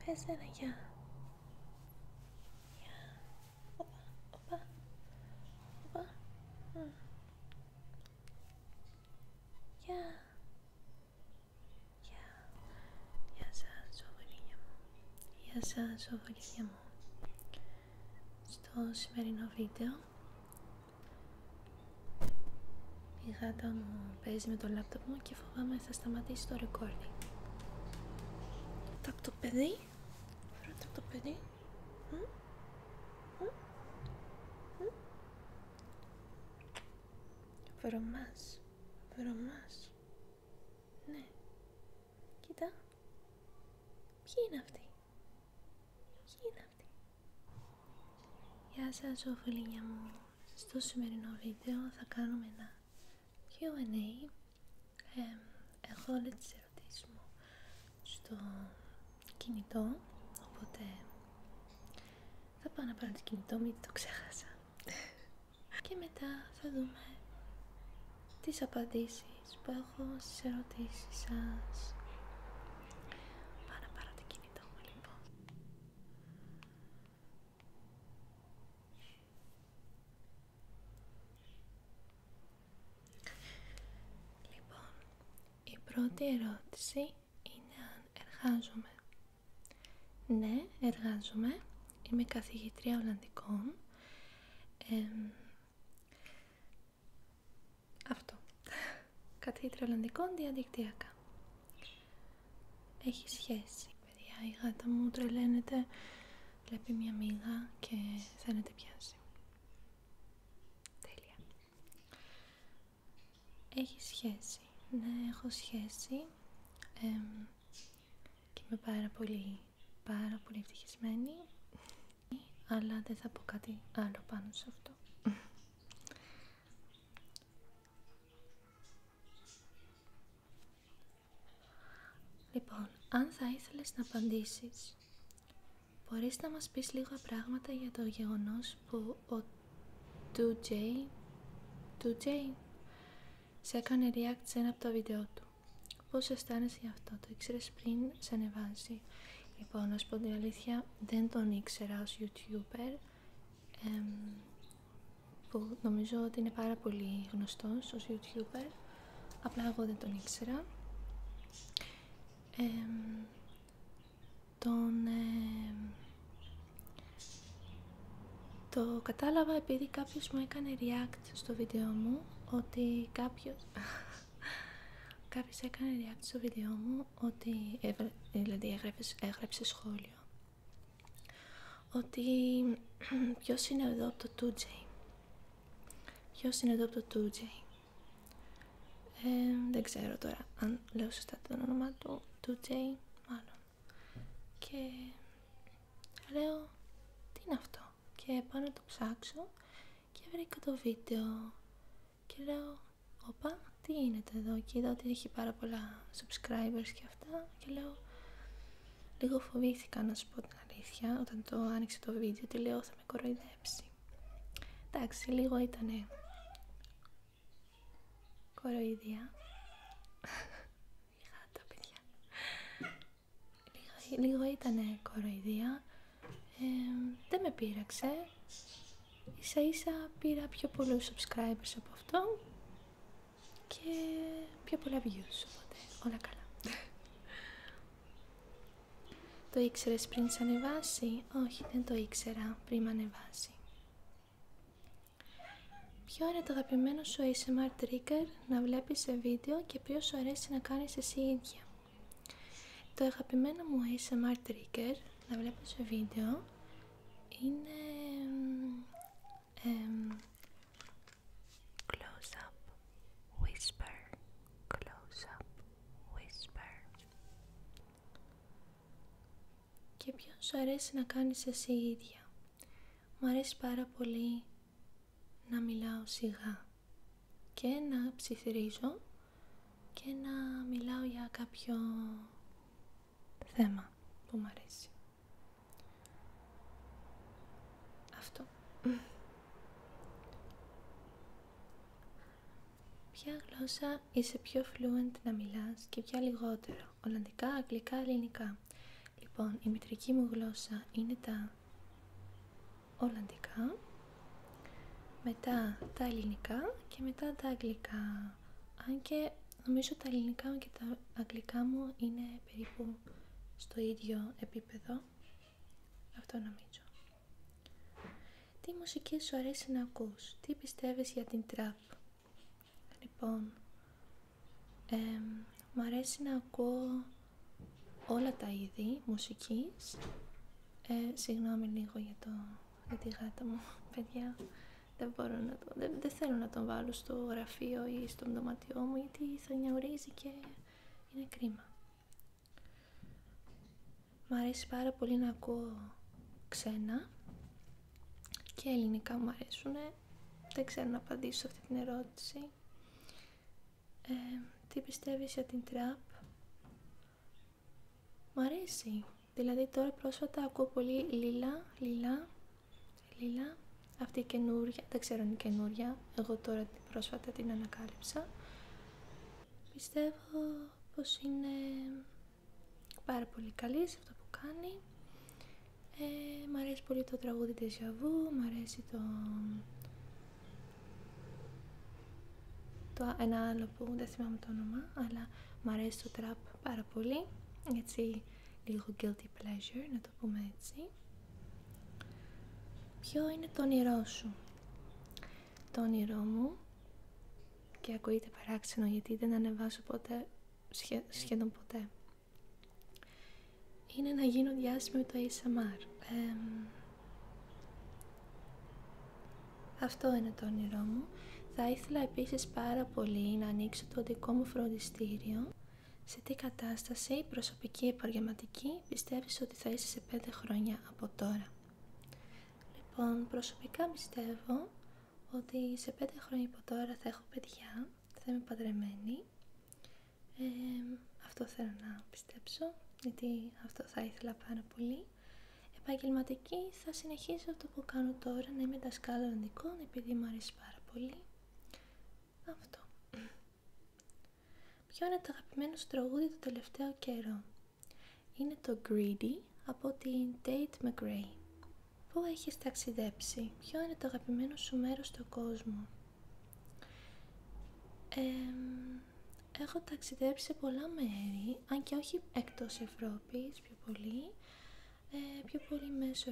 Πες ένα γεια. Γεια. Οπα, οπα, οπα. Γεια. Γεια. Γεια σας, σοβολίνια μου. Γεια σας, σοβολίνια μου. Στο σημερινό βίντεο η γάτα μου παίζει με το λάπτοπ μου και φοβάμαι θα σταματήσει το recording. Τάκ το παιδί. Ρώτα το παιδί. Βρωμάς. Βρωμάς. Ναι. Κοίτα. Ποιοι είναι αυτοί? Ποιοι είναι αυτοί? Γεια σας, σοβολίνια μου. Στο σημερινό βίντεο θα κάνουμε ένα Q&A. Έχω όλες τις ερωτήσεις μου στο κινητό, οπότε θα πάω να πάρω το κινητό, μην το ξέχασα. Και μετά θα δούμε τις απαντήσεις που έχω στις ερωτήσεις σας. Πάω να πάρω το κινητό μου λοιπόν. Λοιπόν, η πρώτη ερώτηση είναι αν εργάζομαι. Ναι, εργάζομαι. Είμαι καθηγήτρια Ολλανδικών. Αυτό. Καθηγήτρια Ολλανδικών διαδικτυακά. Έχει σχέση. Παιδιά, η γάτα μου τρελαίνεται. Βλέπει μια μύγα και θέλετε πιάσει. Τέλεια. Έχει σχέση. Ναι, έχω σχέση. Και είμαι πάρα πολύ ευτυχισμένη. Αλλά δεν θα πω κάτι άλλο πάνω σε αυτό. Λοιπόν, αν θα ήθελες να απαντήσεις, μπορείς να μας πεις λίγα πράγματα για το γεγονός που ο 2J σε έκανε react σε ένα από τα βίντεο του. Πώς αισθάνεσαι γι' αυτό? Το ήξερες πριν σε ανεβάζει? Λοιπόν, να σου πω την αλήθεια, δεν τον ήξερα ως YouTuber, που νομίζω ότι είναι πάρα πολύ γνωστός ως YouTuber, απλά εγώ δεν τον ήξερα. Το κατάλαβα επειδή κάποιος μου έκανε react στο βίντεο μου, ότι κάποιος έκανε react στο βίντεο μου, ότι δηλαδή έγραψε σχόλιο ότι ποιος είναι εδώ από το 2J, ποιος είναι εδώ από το 2J. Δεν ξέρω τώρα αν λέω σωστά το όνομα του, 2J μάλλον. Και λέω, τι είναι αυτό? Και πάω να το ψάξω και βρήκα το βίντεο και λέω, όπα, τι γίνεται εδώ? Και είδα ότι έχει πάρα πολλά subscribers και αυτά και λέω, λίγο φοβήθηκα να σου πω την αλήθεια όταν το άνοιξε το βίντεο, τι λέω, θα με κοροϊδέψει. Εντάξει, λίγο ήτανε κοροϊδία. Γάτα, παιδιά. Λίγο ήτανε κοροϊδία. Δεν με πείραξε. Ίσα ίσα πήρα πιο πολλούς subscribers από αυτό και πιο πολλά views, οπότε όλα καλά. Το ήξερες πριν σε ανεβάσει? Όχι, δεν το ήξερα πριν με ανεβάσει. Ποιο είναι το αγαπημένο σου ASMR trigger να βλέπεις σε βίντεο και ποιο σου αρέσει να κάνεις εσύ ίδια? Το αγαπημένο μου ASMR trigger να βλέπω σε βίντεο είναι close up whisper, close up whisper. Και ποιο σου αρέσει να κάνεις εσύ ίδια? Μου αρέσει πάρα πολύ να μιλάω σιγά και να ψιθυρίζω και να μιλάω για κάποιο θέμα που μου αρέσει. Αυτό. Ποια γλώσσα είσαι πιο fluent να μιλάς και ποια λιγότερο? Ολλανδικά, αγγλικά, ελληνικά? Λοιπόν, η μητρική μου γλώσσα είναι τα Ολλανδικά, μετά τα Ελληνικά και μετά τα Αγγλικά. Αν και νομίζω τα Ελληνικά και τα Αγγλικά μου είναι περίπου στο ίδιο επίπεδο. Αυτό νομίζω. Τι μουσική σου αρέσει να ακούς? Τι πιστεύεις για την τραπ? Λοιπόν, μου αρέσει να ακούω όλα τα είδη μουσικής. Συγγνώμη λίγο για τη γάτα μου, παιδιά. Δεν θέλω να τον βάλω στο γραφείο ή στο δωμάτιό μου, γιατί θα νιαουρίζει και είναι κρίμα. Μ' αρέσει πάρα πολύ να ακούω ξένα και ελληνικά μου αρέσουν. Δεν ξέρω να απαντήσω σε αυτή την ερώτηση. Τι πιστεύεις για την τραπ? Μ' αρέσει. Δηλαδή τώρα πρόσφατα ακούω πολύ Λίλα. Αυτή η καινούρια, δεν ξέρω αν είναι καινούρια, εγώ τώρα πρόσφατα την ανακάλυψα. Πιστεύω πως είναι πάρα πολύ καλή σε αυτό που κάνει. Μ' αρέσει πολύ το τραγούδι της Ζαβού, μ' αρέσει ένα άλλο που δεν θυμάμαι το όνομα, αλλά μ' αρέσει το τραπ πάρα πολύ, έτσι λίγο guilty pleasure, να το πούμε έτσι. Ποιο είναι το όνειρό σου? Το όνειρό μου, και ακούγεται παράξενο γιατί δεν ανεβάζω ποτέ, σχεδόν ποτέ, είναι να γίνω διάσημη με το ASMR. Αυτό είναι το όνειρό μου. Θα ήθελα επίσης πάρα πολύ να ανοίξω το δικό μου φροντιστήριο. Σε τι κατάσταση, προσωπική, επαγγελματική, πιστεύεις ότι θα είσαι σε 5 χρόνια από τώρα? Λοιπόν, προσωπικά πιστεύω ότι σε 5 χρόνια από τώρα θα έχω παιδιά, θα είμαι παντρεμένη. Αυτό θέλω να πιστέψω, γιατί αυτό θα ήθελα πάρα πολύ. Επαγγελματική, θα συνεχίσω αυτό που κάνω τώρα, να είμαι δασκάλα Ολλανδικών, επειδή μου αρέσει πάρα πολύ. Αυτό. Ποιο είναι το αγαπημένο σου τραγούδι το τελευταίο καιρό? Είναι το Greedy από την Tate McRae. Πού έχεις ταξιδέψει? Ποιο είναι το αγαπημένο σου μέρος στον κόσμο? Έχω ταξιδέψει σε πολλά μέρη, αν και όχι εκτός Ευρώπης, πιο πολύ μέσω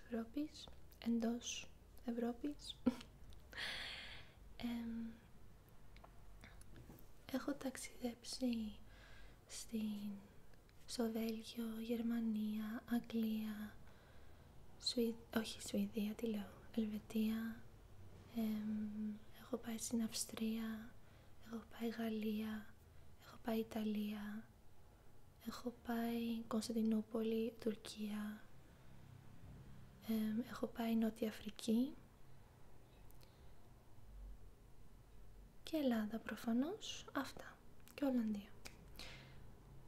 Ευρώπης, εντός Ευρώπης. Έχω ταξιδέψει στο Βέλγιο, Γερμανία, Αγγλία, Ελβετία, έχω πάει στην Αυστρία, έχω πάει Γαλλία, έχω πάει Ιταλία, έχω πάει Κωνσταντινούπολη, Τουρκία, έχω πάει Νότια Αφρική και Ελλάδα προφανώς, αυτά, και Ολλανδία.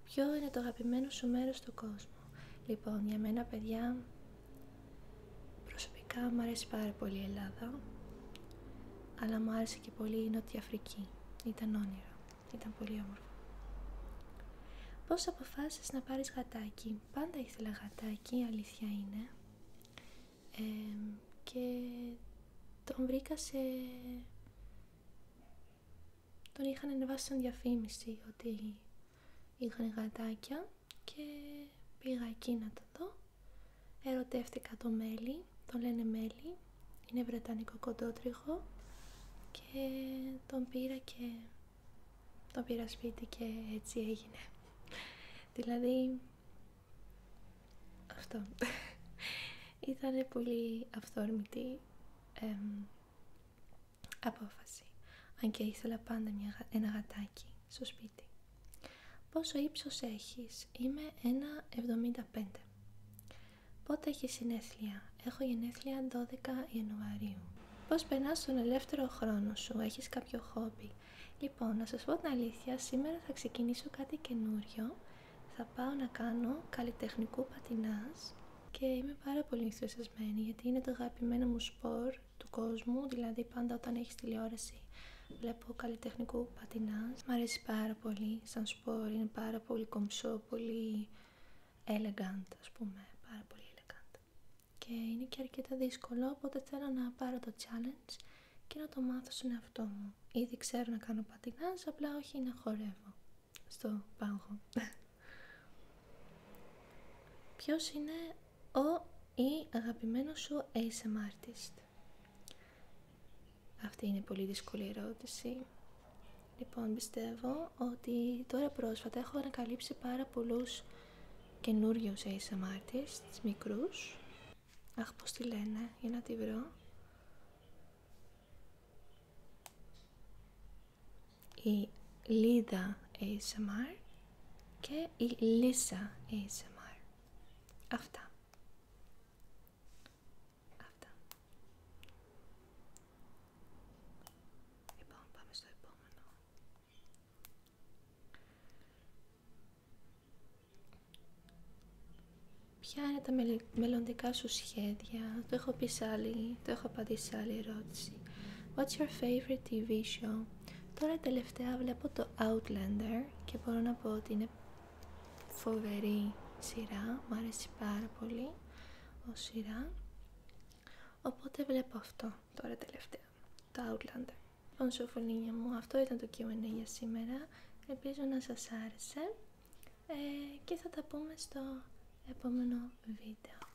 Ποιο είναι το αγαπημένο σου μέρος στον κόσμο? Λοιπόν, για μένα, παιδιά, προσωπικά μου αρέσει πάρα πολύ η Ελλάδα, αλλά μου άρεσε και πολύ η Νότια Αφρική. Ήταν όνειρο, ήταν πολύ όμορφο. Πώς αποφάσισες να πάρεις γατάκι? Πάντα ήθελα γατάκι, η αλήθεια είναι, και τον βρήκα τον είχαν ανεβάσει σαν διαφήμιση ότι είχαν γατάκια και πήγα εκεί να το δω. Ερωτεύτηκα το Μέλι, τον λένε Μέλι, είναι βρετανικό κοντότριχο, και τον πήρα σπίτι και έτσι έγινε. Δηλαδή, αυτό. Ήταν πολύ αυθόρμητη απόφαση, αν και ήθελα πάντα ένα γατάκι στο σπίτι. Πόσο ύψος έχεις? Είμαι 1,75. Πότε έχεις γενέθλια? Έχω γενέθλια 12 Ιανουαρίου. Πώς περνάς τον ελεύθερο χρόνο σου? Έχεις κάποιο χόμπι? Λοιπόν, να σας πω την αλήθεια, σήμερα θα ξεκινήσω κάτι καινούριο. Θα πάω να κάνω καλλιτεχνικό πατινάζ και είμαι πάρα πολύ ενθουσιασμένη, γιατί είναι το αγαπημένο μου σπορ του κόσμου. Δηλαδή πάντα όταν έχεις τηλεόραση βλέπω καλλιτεχνικού πατινάζ. Μ' αρέσει πάρα πολύ σαν σπορ, είναι πάρα πολύ κομψό, πολύ elegant, ας πούμε, πάρα πολύ elegant. Και είναι και αρκετά δύσκολο, οπότε θέλω να πάρω το challenge και να το μάθω στον εαυτό μου. Ήδη ξέρω να κάνω πατινάζ, απλά όχι να χορεύω στο πάγο. Ποιος είναι ο ή αγαπημένος σου ASMR artist? Αυτή είναι πολύ δύσκολη ερώτηση. Λοιπόν, πιστεύω ότι τώρα πρόσφατα έχω ανακαλύψει πάρα πολλούς καινούριους ASMR artists, μικρούς. Αχ, πώς τη λένε, για να τη βρω. Η Λίδα ASMR και η Λίσα ASMR. Αυτά. Λοιπόν, πάμε στο επόμενο. Ποια είναι τα μελλοντικά σου σχέδια? Το έχω απαντήσει σε άλλη ερώτηση. What's your favorite TV show? Τώρα τελευταία βλέπω το Outlander και μπορώ να πω ότι είναι φοβερή σειρά, μου αρέσει πάρα πολύ ως σειρά, οπότε βλέπω αυτό τώρα τελευταία, το Outlander. Λοιπόν, σοφωνίνια μου, αυτό ήταν το Q&A για σήμερα, ελπίζω να σας άρεσε και θα τα πούμε στο επόμενο βίντεο.